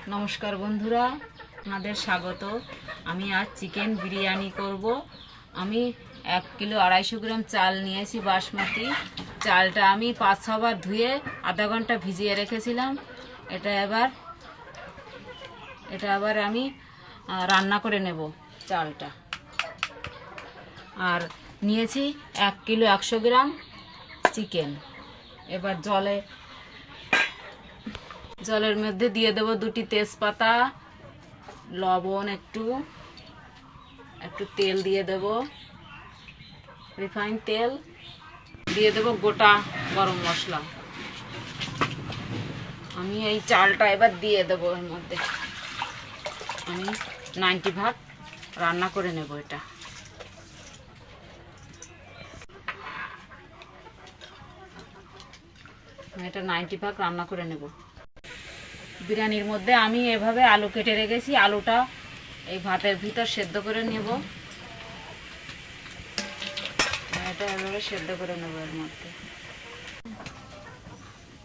नमस्कार बंधुरा आपनादेर स्वागत। आमी आज चिकेन बिरियानी करब। आमी 1 किलो 250 ग्राम चाल निয়েছি बासमती चालटा आमी 5-6 बार धुए आधा घंटा भिजिए रेखेছিলাম। এটা আবার আমি রান্না করে নেব চালটা। আর নিয়েছি 1 কিলো 100 গ্রাম চিকেন। এবার জলের মধ্যে দিয়ে দেব 2টি তেজপাতা, লবণ, একটু তেল দিয়ে দেব, রিফাইন তেল দিয়ে দেব, গোটা গরম মশলা। আমি এই চালটা এবার দিয়ে দেব এর মধ্যে। আমি 90 ভাগ রান্না করে নেব এটা। এটা 90 ভাগ রান্না করে নেব। বিরিয়ানির মধ্যে আমি এভাবে আলু কেটে রেখেছি, আলুটা এই ভাতের ভিতর সেদ্ধ করে নেব। এটা এভাবে সেদ্ধ করে নেব এর মধ্যে।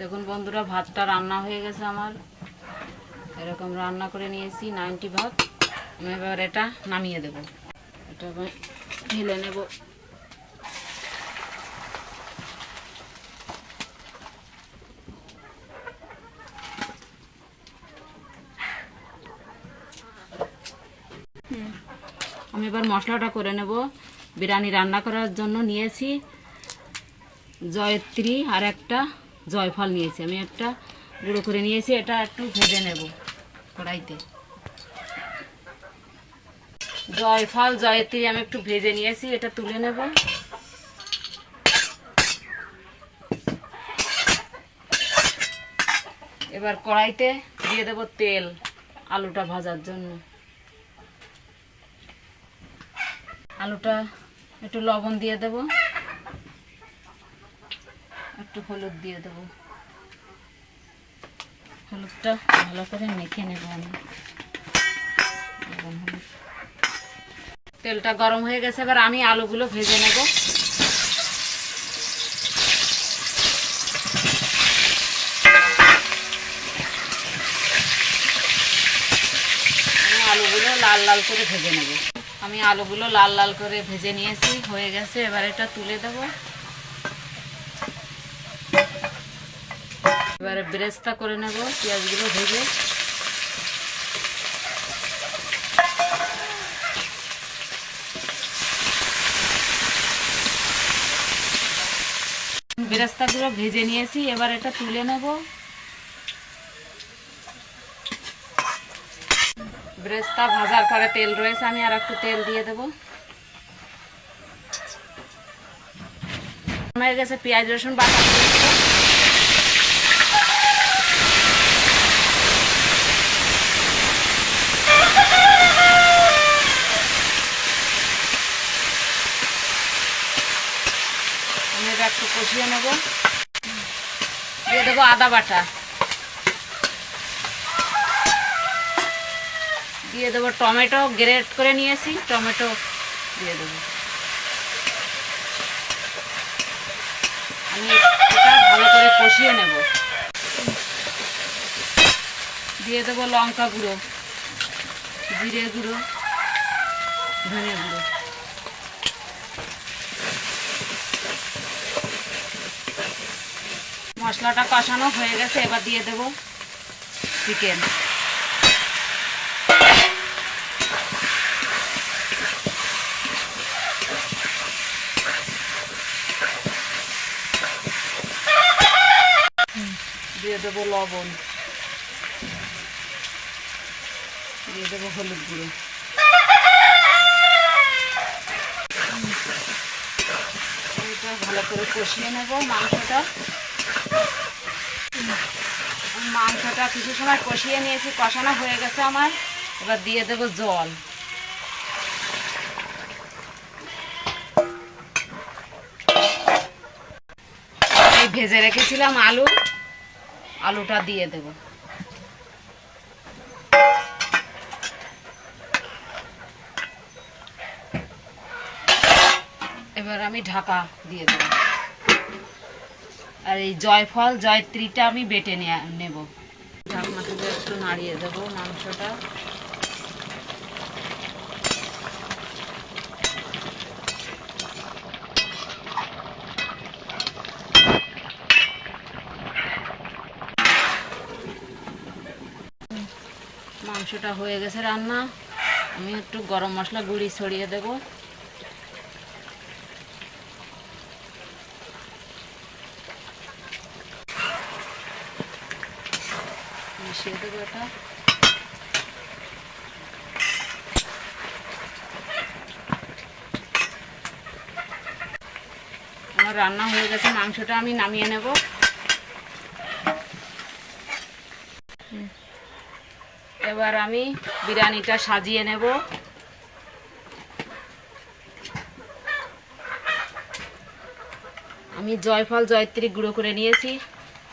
দেখুন বন্ধুরা, ভাতটা রান্না হয়ে গেছে আমার। এরকম রান্না করে নিয়েছি 90 ভাগ। আমি এবার এটা নামিয়ে দেব। এটা ঢেলে নেব। আমি এবার মশলাটা করে নেব। বিরিয়ানি রান্না করার জন্য নিয়েছি জয়ত্রী আর একটা জয়ফল নিয়েছি। আমি একটা গুঁড়ো করে নিয়েছি, এটা একটু ভেজে নেব কড়াইতে। জয়ফল জয়ত্রী আমি একটু ভেজে নিয়েছি, এটা তুলে নেব। এবার কড়াইতে দিয়ে দেব তেল আলুটা ভাজার জন্য। আলুটা একটু লবণ দিয়ে দেব, একটু হলুদ দিয়ে দেব। হলুদটা ভালো করে মেখে নেব আমি। তেলটা গরম হয়ে গেছে, এবার আমি আলুগুলো ভেজে নেব। আলুগুলো লাল লাল করে ভেজে নেব। আমি আলুগুলো লাল লাল করে ভেজে নিয়েছি, হয়ে গেছে। এবার এটা তুলে দেব। এবারে বেরেস্তা করে নেব পেঁয়াজগুলো ভেজে। বেরেস্তাগুলো ভেজে নিয়েছি, এবার এটা তুলে নেব। বেরেস্তা ভাজার পরে তেল রয়েছে, আমি আর একটু তেল দিয়ে দেব। হয়ে গেছে, পেঁয়াজ রসুন বাটা দিয়ে দেব। আমি এটা একটু কষিয়ে নেব। দিয়ে দেবো আদা বাটা, দিয়ে দেবো টমেটো গ্রেট করে নিয়েছি, টমেটো দিয়ে দেবো। আমি এটা ভালো করে কষিয়ে নেব। দিয়ে দেবো লঙ্কা গুঁড়ো, জিরে গুঁড়ো, ধনে গুঁড়ো। মশলাটা কষানো হয়ে গেছে, এবার দিয়ে দেবো চিকেন। দিয়ে দেবো লবণ, দিয়ে দেবো হলুদ গুঁড়ো। এটা ভালো করে কষিয়ে নেব মাংসটা। কিছু সময় কষিয়ে নিয়েছি, কষানো হয়ে গেছে আমার। এবার দিয়ে দেবো জল। এই ভেজে রেখেছিলাম আলুটা দিয়ে দেব। এবার আমি ঢাকা দিয়ে দেব। আর এই জয়ফল জয়ত্রীটা আমি বেটে নেব। ঢাকনা একটু নাড়িয়ে দেবো মাংসটা। মাংসটা হয়ে গেছে রান্না। আমি একটু গরম মশলা গুঁড়ি ছড়িয়ে দেব। মিশিয়ে দেবো এটা। আমার রান্না হয়ে গেছে, মাংসটা আমি নামিয়ে নেব। এবার আমি বিরিয়ানিটা সাজিয়ে নেব। আমি জয়ফল জয়ত্রী গুঁড়ো করে নিয়েছি,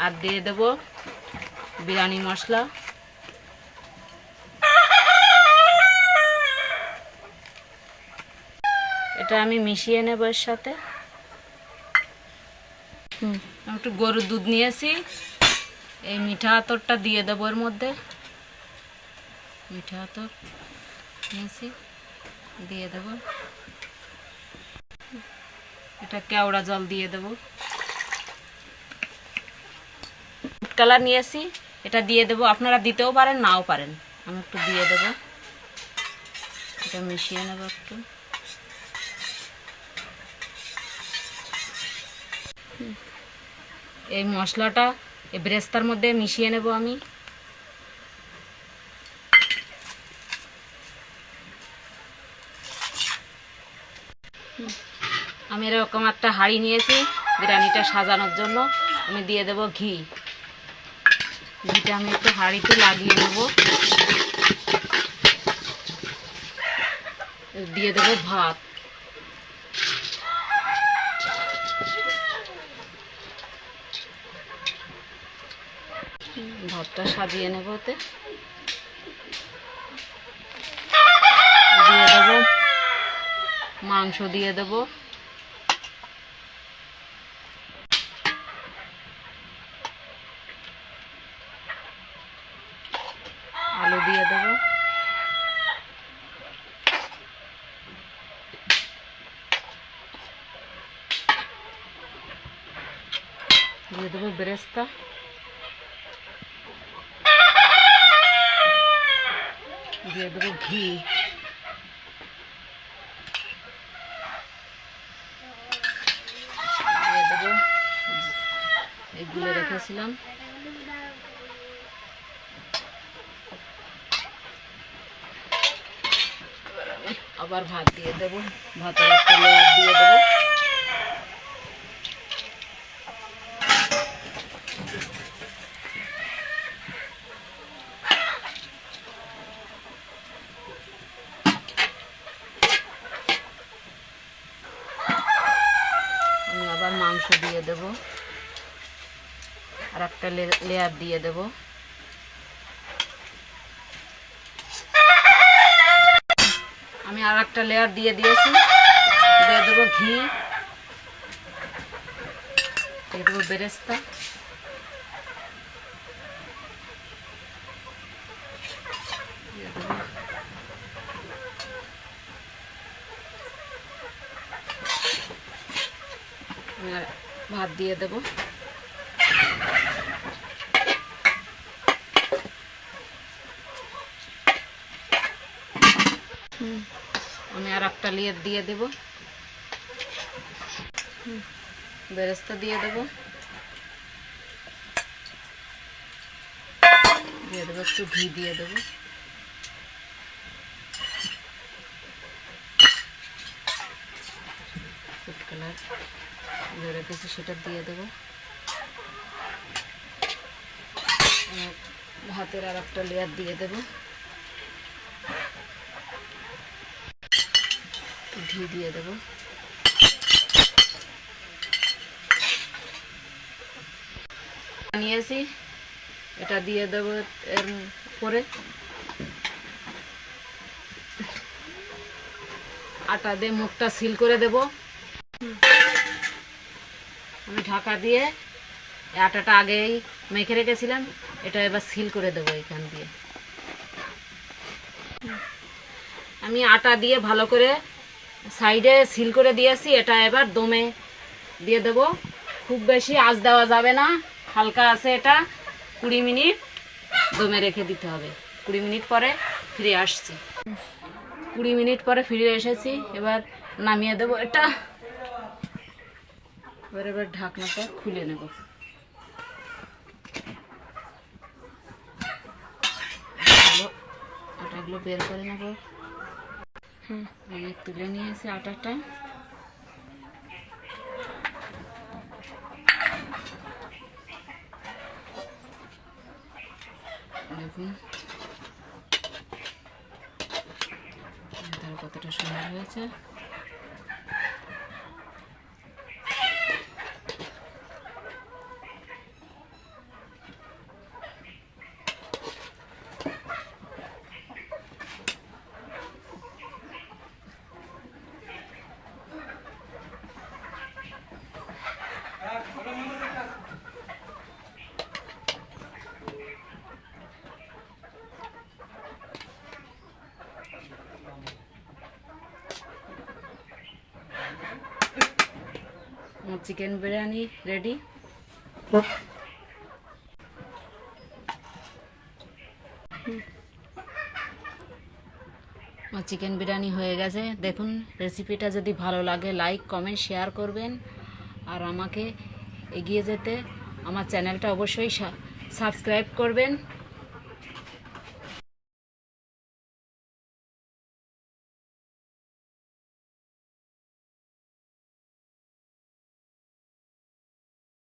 আর দিয়ে দেব বিরিয়ানি মশলা। এটা আমি মিশিয়ে নেব এর সাথে। একটু গরুর দুধ নিয়েছি, এই মিঠা আতরটা দিয়ে দেবো এর মধ্যে। মিঠা আতর নিয়েছি, দিয়ে দেব। এটা কেওড়া জল দিয়ে দেব। ফুড কালার নিয়েছি, এটা দিয়ে দেব। আপনারা দিতেও পারেন, নাও পারেন। আমি একটু দিয়ে দেব। এটা মিশিয়ে নেব একটু। এই মশলাটা এই ব্রেস্তার মধ্যে মিশিয়ে নেব আমি। আমি এরকম একটা হাঁড়ি নিয়েছি বিরিয়ানিটা সাজানোর জন্য। আমি দিয়ে দেব ঘি। ঘিটা আমি একটু হাঁড়িতে লাগিয়ে নেব। দিয়ে দেব ভাত। ভাতটা সাজিয়ে নেব। ওতে দিয়ে দেব মাংস, দিয়ে দেব আলু, দিয়ে দেব বেরেস্তা, দিয়ে দেবো ঘি, দিয়ে দেবো এগুলো রেখেছিলাম। আবার ভাত দিয়ে দেবো। ভাতের একটা লেয়ার দিয়ে দেবো। আমি আবার মাংস দিয়ে দেব, আর একটা লেয়ার দিয়ে দেব। আমি আর একটা লেয়ার দিয়ে দিয়েছি। দিয়ে দেবো ঘি, দিয়ে দেবো বেরেস্তা, দিয়ে দেবো ভাত, দিয়ে দেবো। আমি আর একটা লেয়ার দিয়ে দেব। বেরেস্তা দিয়ে দেব, দিয়ে দেবো একটু ঘি, দিয়ে দেবো ফুড কালার যে রেখেছি সেটা দিয়ে দেবো। ভাতের আর একটা লেয়ার দিয়ে দেবো। ঘি দিয়ে দেবো। নিয়েছি, এটা দিয়ে দেবো এর উপরে। আটা দিয়ে মুখটা সিল করে দেব। আমি ঢাকা দিয়ে আটাটা আগেই মেখে রেখেছিলাম, এটা এবার সিল করে দেবো এখান দিয়ে। আমি আটা দিয়ে ভালো করে সাইডে সিল করে দিয়েছি। এটা এবার দমে দিয়ে দেব। খুব বেশি আঁচ দেওয়া যাবে না, হালকা আছে। এটা 20 মিনিট দমে রেখে দিতে হবে। 20 মিনিট পরে ফিরে আসছি। 20 মিনিট পরে ফিরে এসেছি। এবার নামিয়ে দেব এটা। এবার ঢাকনাটা খুলে নেব। আটাগুলো বের করে নেব। তুলে নিয়েছি আটাটা। দেখুন কতটা সুন্দর হয়েছে। Chicken biryani ready. Chicken biryani হয়ে গেছে। দেখুন রেসিপিটা যদি ভালো লাগে লাইক কমেন্ট শেয়ার করবেন। আর আমাকে এগিয়ে যেতে আমার চ্যানেলটা অবশ্যই সাবস্ক্রাইব করবেন।